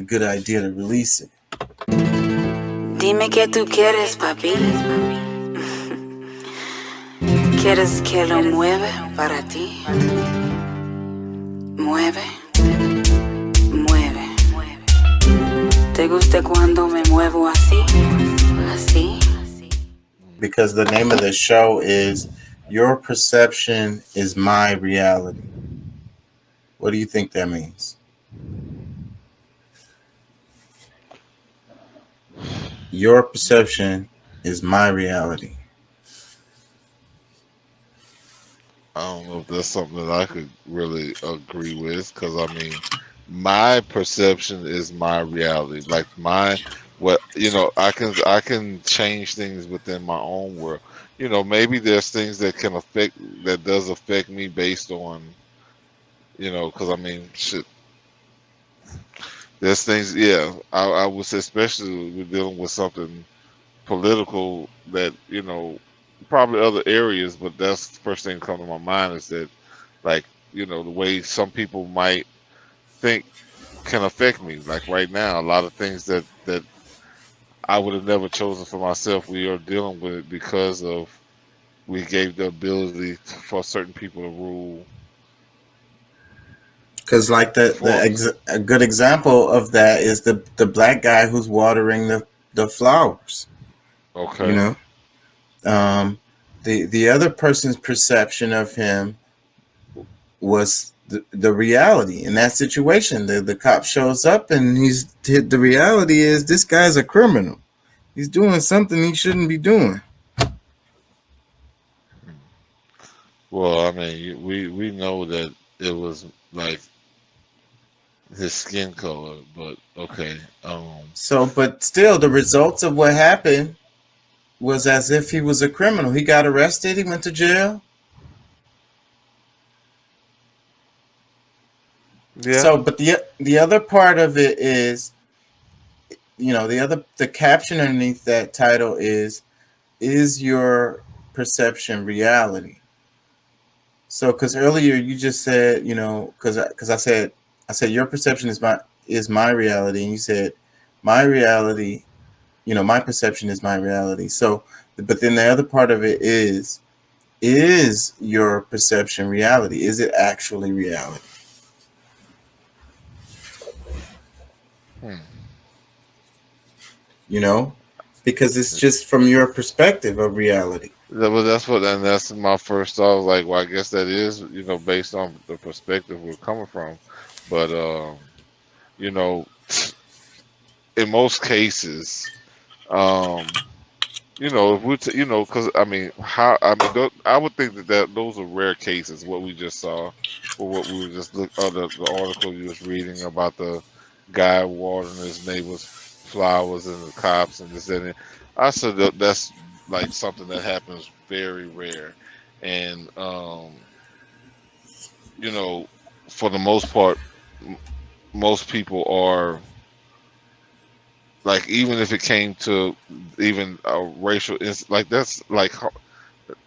a good idea to release it. Dime qué tú quieres, papi. ¿Quieres que lo mueva para ti? Mueve, mueve. ¿Te gusta cuando me muevo así? Así. Because the name of the show is Your Perception is My Reality. What do you think that means? Your perception is my reality. I don't know if that's something that I could really agree with, because I mean, my perception is my reality. Like my what I can change things within my own world. Maybe there's things that does affect me based on because I mean, shit. There's things, yeah. I would say, especially we're dealing with something political that probably other areas, but that's the first thing that comes to my mind is that, like, the way some people might think can affect me. Like right now, a lot of things that I would have never chosen for myself, we are dealing with it because of we gave the ability for certain people to rule Because like for us. a good example of that is the black guy who's watering the flowers. You Okay. know, um, the other person's perception of him was the reality in that situation. The cop shows up and the reality is this guy's a criminal. He's doing something he shouldn't be doing. Well, I mean, we know that it was like his skin color, but okay. So, but still, the results of what happened was as if he was a criminal. He got arrested. He went to jail. Yeah. So, but the other part of it is, the caption underneath that title is your perception reality? So, because earlier you just said, because I said your perception is my reality, and you said my reality, my perception is my reality. So, but then the other part of it is your perception reality? Is it actually reality? Hmm. You know, because it's just from your perspective of reality. And that's my first thought. I was like, well, I guess that is, based on the perspective we're coming from. But, you know, in most cases, um, if because I mean, I would think that those are rare cases. What we just saw, or what we were just the article you was reading about the guy watering his neighbor's flowers and the cops and this and that. I said that's like something that happens very rare, and you know, for the most part, m- most people are like, even if it came to even a like that's like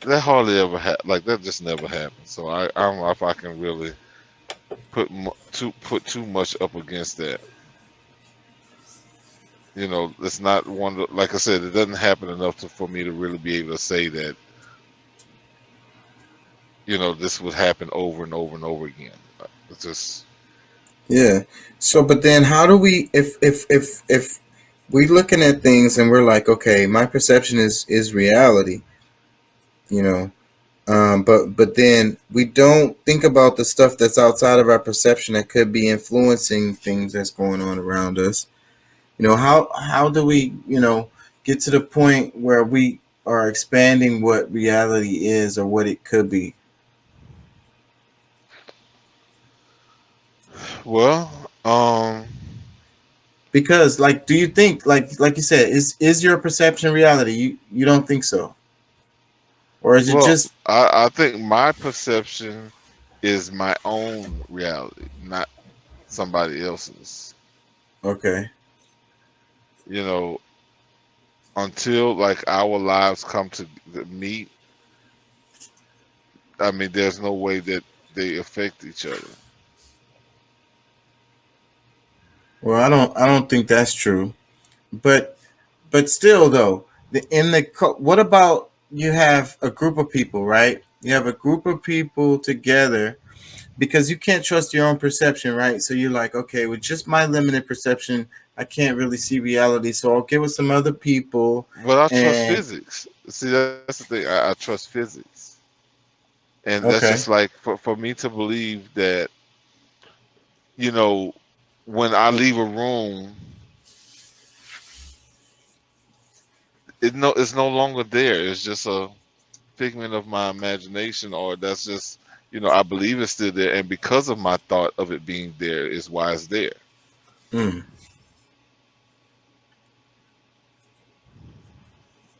that hardly ever like that just never happened. So I don't know if I can really put too much up against that. It's not like I said, it doesn't happen enough for me to really be able to say that this would happen over and over and over again. It's just Yeah. So, but then how do we, if we looking at things and we're like, okay, my perception is reality, you know, but then we don't think about the stuff that's outside of our perception that could be influencing things that's going on around us. How do we, get to the point where we are expanding what reality is or what it could be? well, Because, like, do you think, like you said, is your perception reality? You don't think so, or is it well, just I think my perception is my own reality, not somebody else's. okay? You know, until like our lives come to meet, I mean, there's no way that they affect each other. Well, I don't think that's true. But still though, what about you have a group of people, right? You have a group of people together because you can't trust your own perception, right? So you're like, okay, with just my limited perception, I can't really see reality. So I'll get with some other people But I trust and physics. See, that's the thing. I trust physics, and that's just okay. like for me to believe that, you know, when I leave a room, it's no longer there. It's just a figment of my imagination, or that's just, I believe it's still there, and because of my thought of it being there is why it's there. Mm,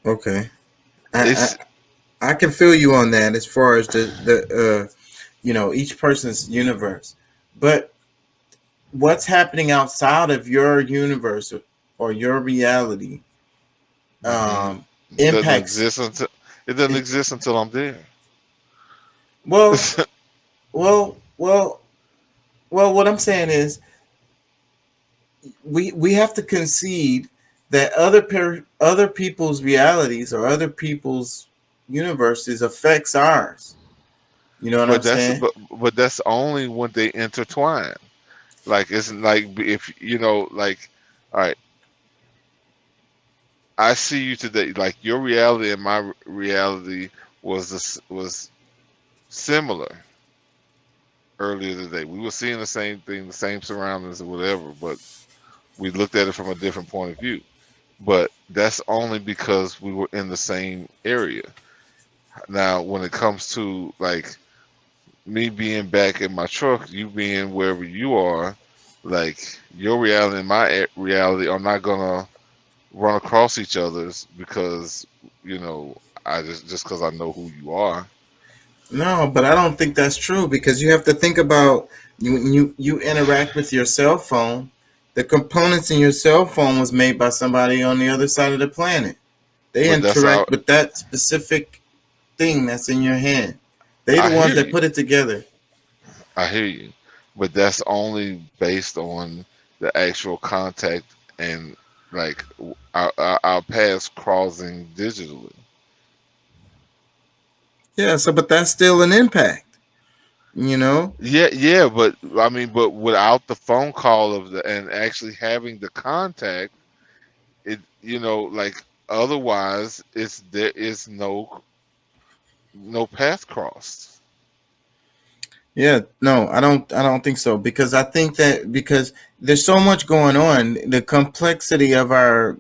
okay. I, It's I can feel you on that as far as each person's universe. But what's happening outside of your universe or your reality hmm um, doesn't impacts exist until it doesn't it. exist until I'm there. Well, well, well, well. What I'm saying is, we have to concede that other people's realities or other people's universes affects ours. You know what I'm but that's saying? but that's only when they intertwine. Like it's like if like, all right, I see you today. Like your reality and my reality was similar earlier today. We were seeing the same thing, the same surroundings or whatever, but we looked at it from a different point of view. But that's only because we were in the same area. Now, when it comes to like me being back in my truck, you being wherever you are, like your reality and my reality are not gonna run across each other's because you know I just because I know who you are. No, but I don't think that's true because you have to think about you interact with your cell phone. The components in your cell phone was made by somebody on the other side of the planet. They But that's how interact with that specific thing that's in your hand. They the I ones hear that you. put it together. I hear you. But that's only based on the actual contact and like our paths crossing digitally. Yeah, so but that's still an impact, you know? Yeah, yeah, but I mean, but without the phone call of the and actually having the contact, it like otherwise it's there is no path crossed. Yeah, no, I don't think so because I think that because there's so much going on, the complexity of our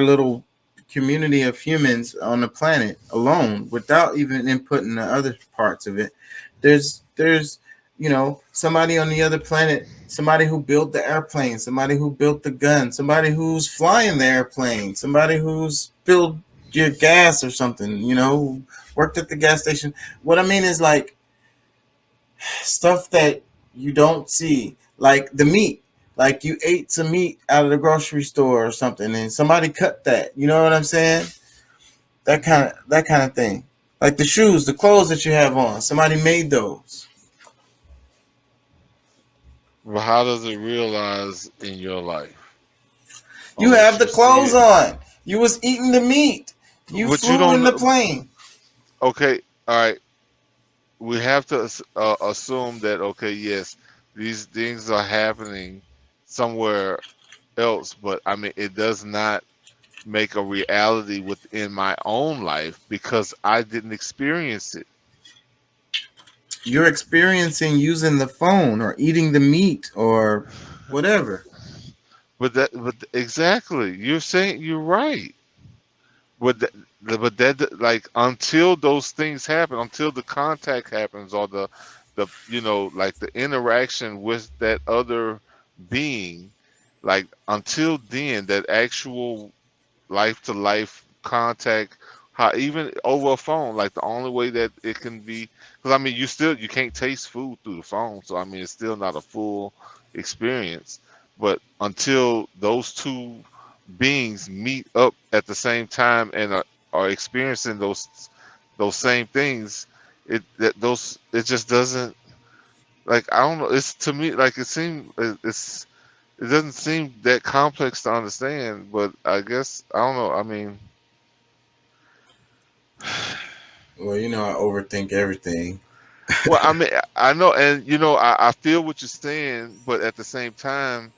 little community of humans on the planet alone without even inputting the other parts of it. There's somebody on the other planet, somebody who built the airplane, somebody who built the gun, somebody who's flying the airplane, somebody who's filled your gas or something, worked at the gas station. What I mean is like stuff that you don't see, like the meat. Like you ate some meat out of the grocery store or something, and somebody cut that. You know what I'm saying? That kind of thing. Like the shoes, the clothes that you have on, somebody made those. But how does it realize in your life You unless have you the see clothes it? on. You was eating the meat. You But you flew in don't. the plane. Okay, all right. We have to assume that okay, yes, these things are happening somewhere else, but I mean, it does not make a reality within my own life because I didn't experience it. You're experiencing using the phone or eating the meat or whatever. But exactly, you're right. But that like until those things happen, until the contact happens or the like the interaction with that other being, like until then, that actual life to life contact, how even over a phone, like the only way that it can be, because I mean you can't taste food through the phone, so I mean it's still not a full experience. But until those two beings meet up at the same time and are experiencing those same things, it just doesn't, like I don't know. It's to me like it seems it's it doesn't seem that complex to understand, but I guess I don't know. I mean, Well, I overthink everything. well, I mean, I know, and I feel what you're saying, but at the same time,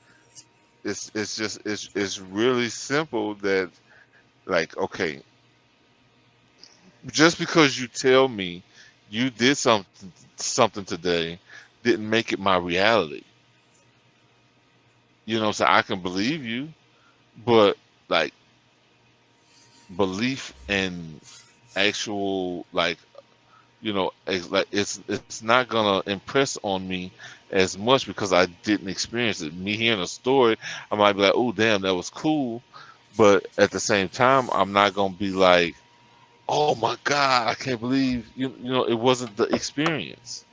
it's just it's really simple that like okay, just because you tell me you did something today didn't make it my reality. So I can believe you, but like belief and actual like like it's not gonna impress on me as much because I didn't experience it. Me hearing a story, I might be like, oh damn, that was cool, but at the same time, I'm not gonna be like, oh my god, I can't believe it wasn't the experience.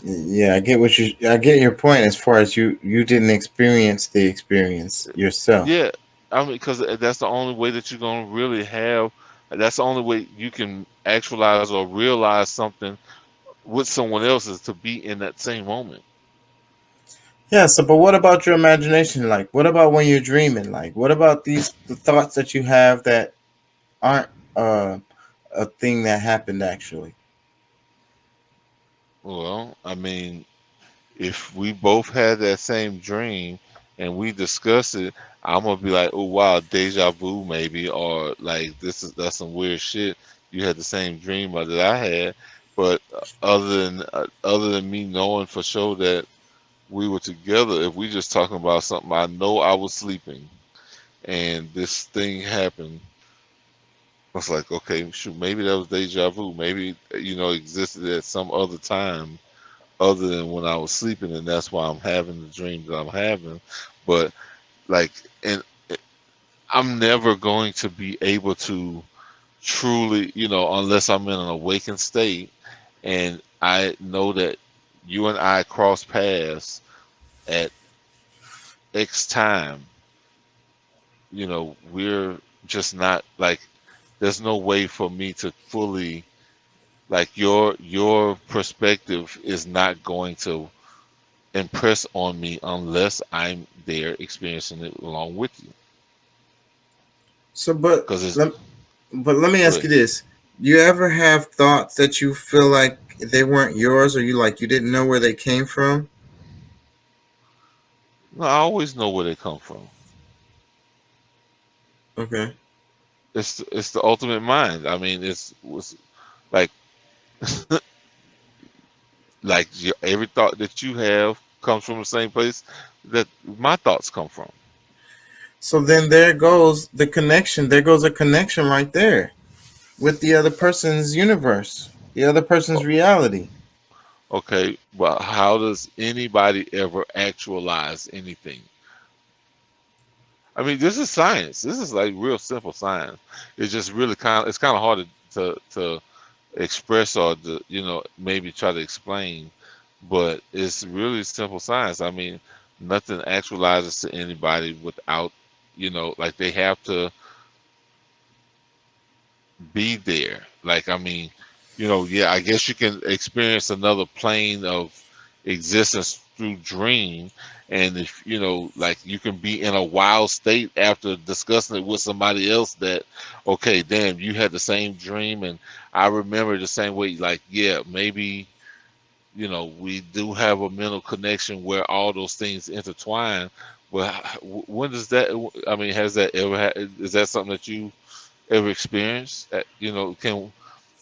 Yeah, I get your point as far as you didn't experience the experience yourself. Yeah, I mean, because that's the only way that you're gonna really have. That's the only way you can actualize or realize something with someone else is to be in that same moment. Yeah, so but what about your imagination? Like, what about when you're dreaming? Like, what about the thoughts that you have that aren't a thing that happened actually? Well, I mean, if we both had that same dream and we discuss it, I'm gonna be like, oh wow, deja vu maybe, or like that's some weird shit. You had the same dream that I had, but other than me knowing for sure that we were together, if we just talking about something, I know I was sleeping and this thing happened. I was like, okay, shoot, maybe that was deja vu. Maybe existed at some other time other than when I was sleeping, and that's why I'm having the dreams that I'm having. But like, and I'm never going to be able to truly, unless I'm in an awakened state, and I know that you and I cross paths at X time. We're just not like. There's no way for me to fully like your perspective is not going to impress on me unless I'm there experiencing it along with you. So, but Because it's let but let me ask good. you this: you ever have thoughts that you feel like they weren't yours, or you didn't know where they came from? No, I always know where they come from. Okay. It's the ultimate mind. I mean, it's was like every thought that you have comes from the same place that my thoughts come from. So then there goes the connection. There goes a connection right there with the other person's universe, the other person's reality. Okay, but how does anybody ever actualize anything? I mean, this is science. This is like real simple science. It's just really kind of hard to express or to, maybe try to explain, but it's really simple science. I mean, nothing actualizes to anybody without, like they have to be there. Like, I mean, yeah, I guess you can experience another plane of existence through dream. And if, like you can be in a wild state after discussing it with somebody else that, okay, damn, you had the same dream and I remember the same way. Like, yeah, maybe, we do have a mental connection where all those things intertwine. But when does that, I mean, has that ever, is that something that you ever experienced? Can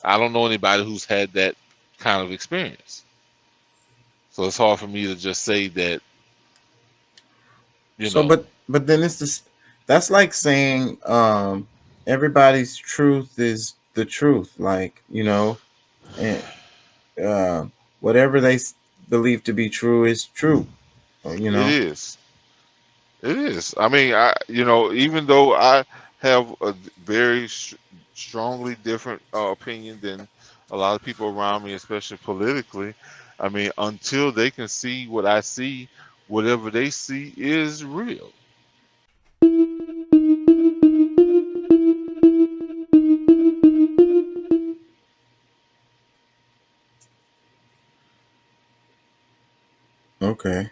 I don't know anybody who's had that kind of experience, so it's hard for me to just say that. You So, know, but then it's this. That's like saying everybody's truth is the truth. Like and uh, whatever believe to be true is true. You it know. is. It is. I mean, even though I have a very strongly different opinion than a lot of people around me, especially politically, I mean, until they can see what I see, whatever they see is real. Okay.